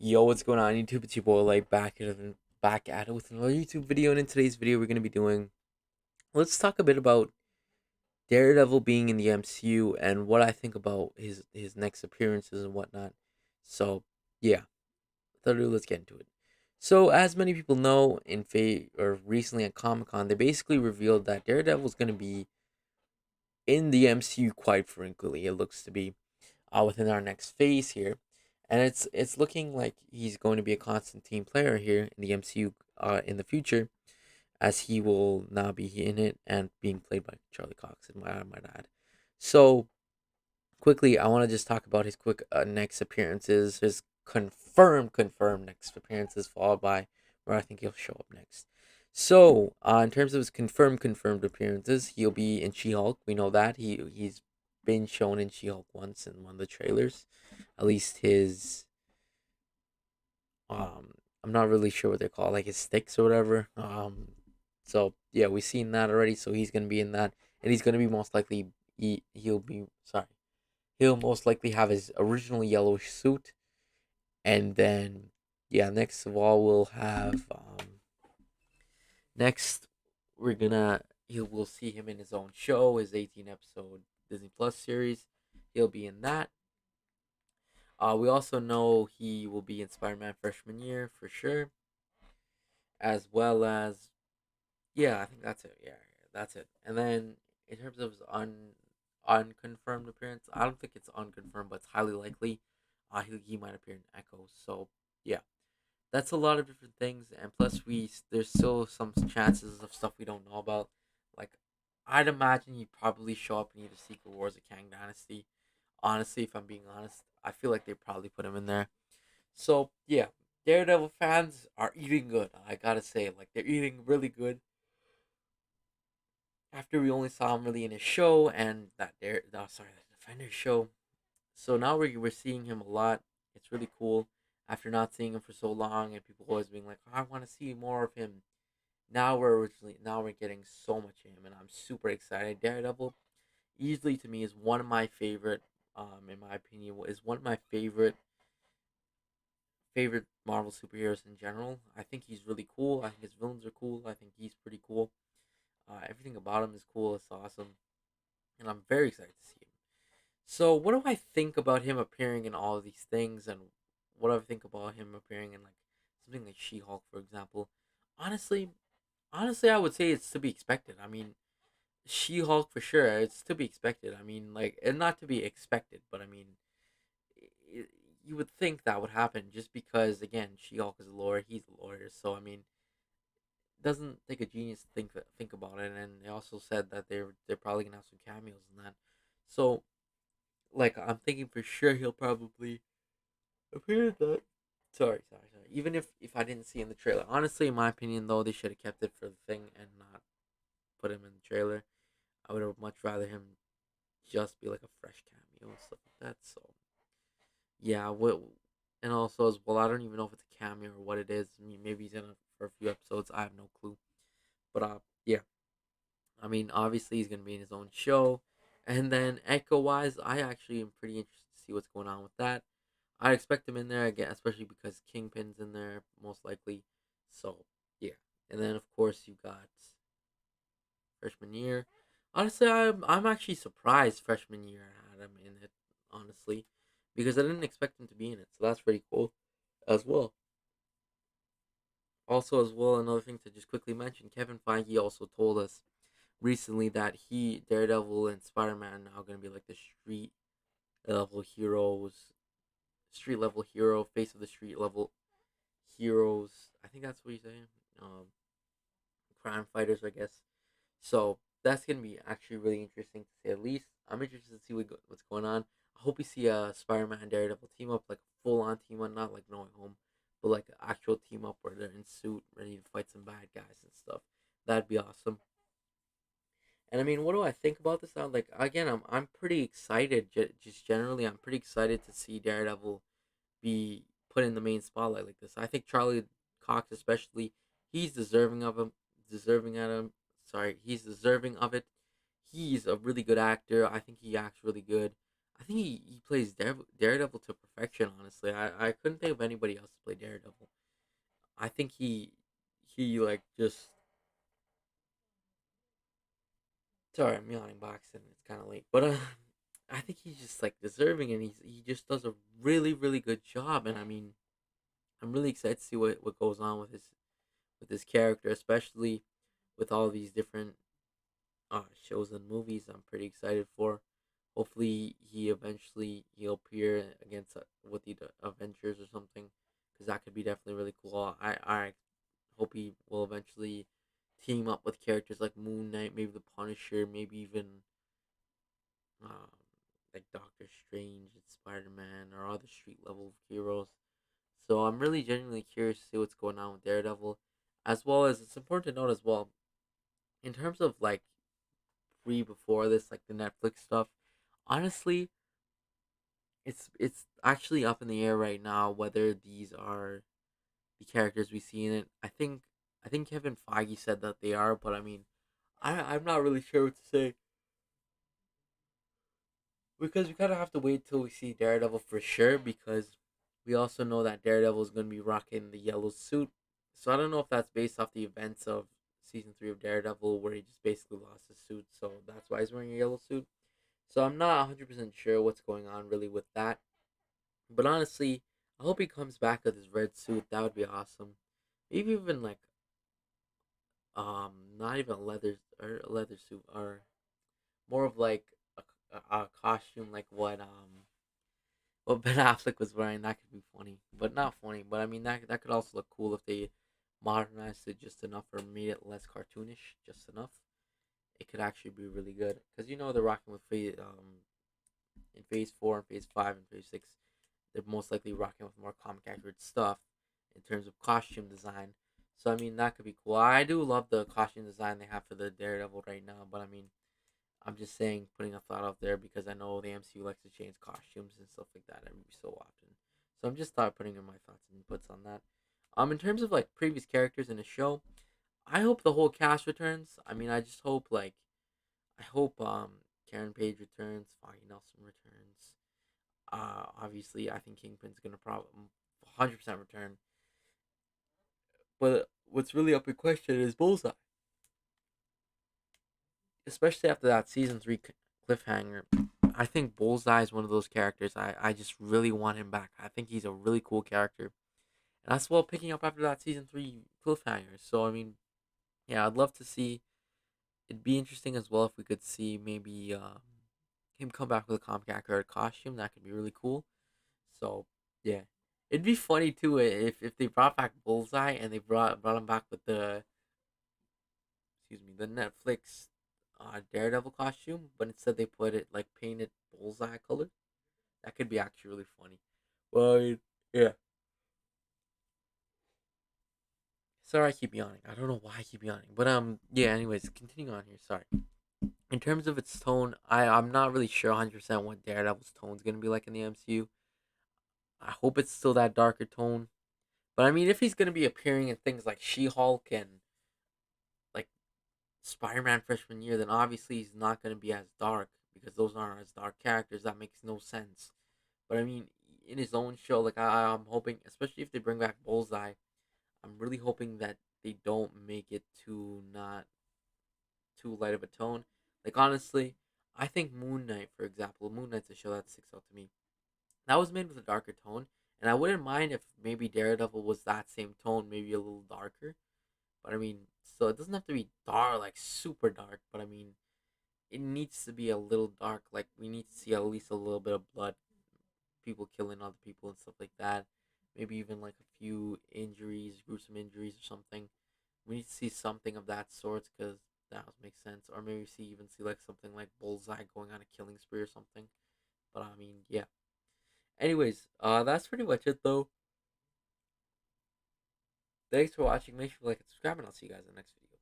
Yo, what's going on YouTube? It's your boy like back at it with another YouTube video, and in today's video we're gonna be doing let's talk a bit about Daredevil being in the MCU and what I think about his next appearances and whatnot. So yeah, without ado, let's get into it. So as many people know, or recently at Comic Con, they basically revealed that Daredevil is gonna be in the MCU quite frequently. It looks to be within our next phase here, and it's looking like he's going to be a constant team player here in the MCU in the future, as he will now be in it and being played by Charlie Cox. I might add. So quickly, I want to just talk about his quick next appearances, his confirmed next appearances, followed by where I think he'll show up next. So, in terms of his confirmed appearances, he'll be in She-Hulk. We know that he's been shown in She-Hulk once in one of the trailers. At least his I'm not really sure what they're called, like his sticks or whatever. So yeah, we've seen that already. So he's gonna be in that, and he's gonna be most likely he'll be sorry he'll most likely have his original yellow suit, and then yeah, next of all we'll have next we're gonna we'll see him in his own show, his 18 episode Disney Plus series. He'll be in that. We also know he will be in Spider-Man freshman year for sure, as well as yeah, I think that's it. Yeah, that's it. And then in terms of his unconfirmed appearance, I don't think it's unconfirmed, but it's highly likely. He might appear in Echo. So yeah, that's a lot of different things, and plus there's still some chances of stuff we don't know about. Like I'd imagine he'd probably show up in either Secret Wars or Kang Dynasty. Honestly, if I'm being honest, I feel like they probably put him in there. So yeah, Daredevil fans are eating good. I gotta say, like they're eating really good after we only saw him really in his show and that Defender show. So now we're seeing him a lot. It's really cool. After not seeing him for so long and people always being like, oh, I want to see more of him. Now we're getting so much of him, and I'm super excited. Daredevil, easily to me, is one of my favorite. In my opinion, is one of my favorite Marvel superheroes in general. I think he's really cool. I think his villains are cool. I think he's pretty cool. Everything about him is cool. It's awesome, and I'm very excited to see him. So, what do I think about him appearing in all of these things, and what do I think about him appearing in like something like She-Hulk, for example? Honestly, honestly, I would say it's to be expected. I mean, She-Hulk for sure, it's to be expected. I mean, like, and not to be expected, but I mean, i you would think that would happen just because, again, She-Hulk is a lawyer, he's a lawyer, so I mean, it doesn't take a genius to think about it. And they also said that they're probably gonna have some cameos in that. So, like, I'm thinking for sure he'll probably appear in that. Sorry. Even if I didn't see in the trailer, honestly, in my opinion, though, they should have kept it for the thing and not put him in the trailer. I would have much rather him just be like a fresh cameo and stuff like that. So yeah, what and also as well, I don't even know if it's a cameo or what it is. I mean, maybe he's in it for a few episodes. I have no clue. But yeah. I mean, obviously he's gonna be in his own show, and then Echo wise, I actually am pretty interested to see what's going on with that. I expect him in there again, especially because Kingpin's in there most likely. So yeah, and then of course you got freshman year. Honestly, I'm actually surprised freshman year had him in it. Honestly, because I didn't expect him to be in it, so that's pretty cool as well. Also, as well, another thing to just quickly mention, Kevin Feige also told us recently that Daredevil, and Spider Man are now going to be like the level heroes, street level hero, face of the street level heroes. I think that's what he's saying. Um, Crime fighters, I guess. So that's gonna be actually really interesting to say the least. I'm interested to see what's going on. I hope we see a Spider-Man and Daredevil team up, like a full-on team up, not like No Way Home, but like an actual team up where they're in suit, ready to fight some bad guys and stuff. That'd be awesome. And I mean, what do I think about this now? Like again, I'm pretty excited. Just generally, I'm pretty excited to see Daredevil be put in the main spotlight like this. I think Charlie Cox, especially, he's deserving of him. Deserving at him. Sorry, he's deserving of it. He's a really good actor. I think he acts really good. I think he plays Daredevil to perfection. Honestly, I couldn't think of anybody else to play Daredevil. I think he like just sorry, I'm yawning boxing. It's kind of late, but I think he's just like deserving, and he just does a really good job. And I mean, I'm really excited to see what goes on with his character, especially with all these different shows and movies. I'm pretty excited for. Hopefully, he eventually he'll appear against with the Avengers or something, because that could be definitely really cool. I hope he will eventually team up with characters like Moon Knight, maybe the Punisher, maybe even um, like Doctor Strange and Spider Man or other street level heroes. So I'm really genuinely curious to see what's going on with Daredevil, as well as it's important to note as well in terms of like pre before this, like the Netflix stuff. Honestly, it's actually up in the air right now whether these are the characters we see in it. I think Kevin Feige said that they are, but I mean, I'm not really sure what to say because we kind of have to wait till we see Daredevil for sure because we also know that Daredevil is going to be rocking the yellow suit. So I don't know if that's based off the events of season 3 of Daredevil where he just basically lost his suit, so that's why he's wearing a yellow suit. So I'm not 100% sure what's going on really with that. But honestly, I hope he comes back with his red suit. That would be awesome. Maybe even like not even a leather suit or more of like a costume like what Ben Affleck was wearing. That could be funny, but not funny. But I mean that could also look cool if they modernized it just enough or made it less cartoonish just enough. It could actually be really good because you know they're rocking with in phase 4 and phase 5 and phase 6. They're most likely rocking with more comic accurate stuff in terms of costume design. So I mean that could be cool. I do love the costume design they have for the Daredevil right now, but I mean I'm just saying putting a thought out there because I know the MCU likes to change costumes and stuff like that every so often. So I'm just thought putting in my thoughts and inputs on that. In terms of like previous characters in the show, I hope the whole cast returns. I mean I just hope like I hope Karen Page returns, Foggy Nelson returns. Obviously, I think Kingpin's gonna probably 100% return. But what's really up in question is Bullseye, especially after that season 3 cliffhanger. I think Bullseye is one of those characters I just really want him back. I think he's a really cool character, and that's well picking up after that season 3 cliffhanger. So I mean, yeah, I'd love to see. It'd be interesting as well if we could see maybe him come back with a comic accurate costume. That could be really cool. So yeah, it'd be funny too if they brought back Bullseye and they brought him back with the the Netflix Daredevil costume, but instead they put it like painted Bullseye color. That could be actually really funny. Well, yeah. Sorry, I keep yawning. I don't know why I keep yawning, but yeah. Anyways, continuing on here. Sorry. In terms of its tone, I'm not really sure 100% what Daredevil's tone is gonna be like in the MCU. I hope it's still that darker tone. But I mean, if he's gonna be appearing in things like She-Hulk and like Spider-Man freshman year, then obviously he's not gonna be as dark because those aren't as dark characters. That makes no sense. But I mean, in his own show, like I'm hoping, especially if they bring back Bullseye, I'm really hoping that they don't make it too not too light of a tone. Like honestly, I think Moon Knight, for example, Moon Knight's a show that sticks out to me. That was made with a darker tone, and I wouldn't mind if maybe Daredevil was that same tone, maybe a little darker. But I mean, so it doesn't have to be dark, like super dark. But I mean, it needs to be a little dark. Like we need to see at least a little bit of blood, people killing other people and stuff like that. Maybe even like a few injuries, gruesome injuries or something. We need to see something of that sort because that would make sense. Or maybe see like something like Bullseye going on a killing spree or something. But I mean, yeah. Anyways, that's pretty much it though. Thanks for watching. Make sure to like and subscribe, and I'll see you guys in the next video.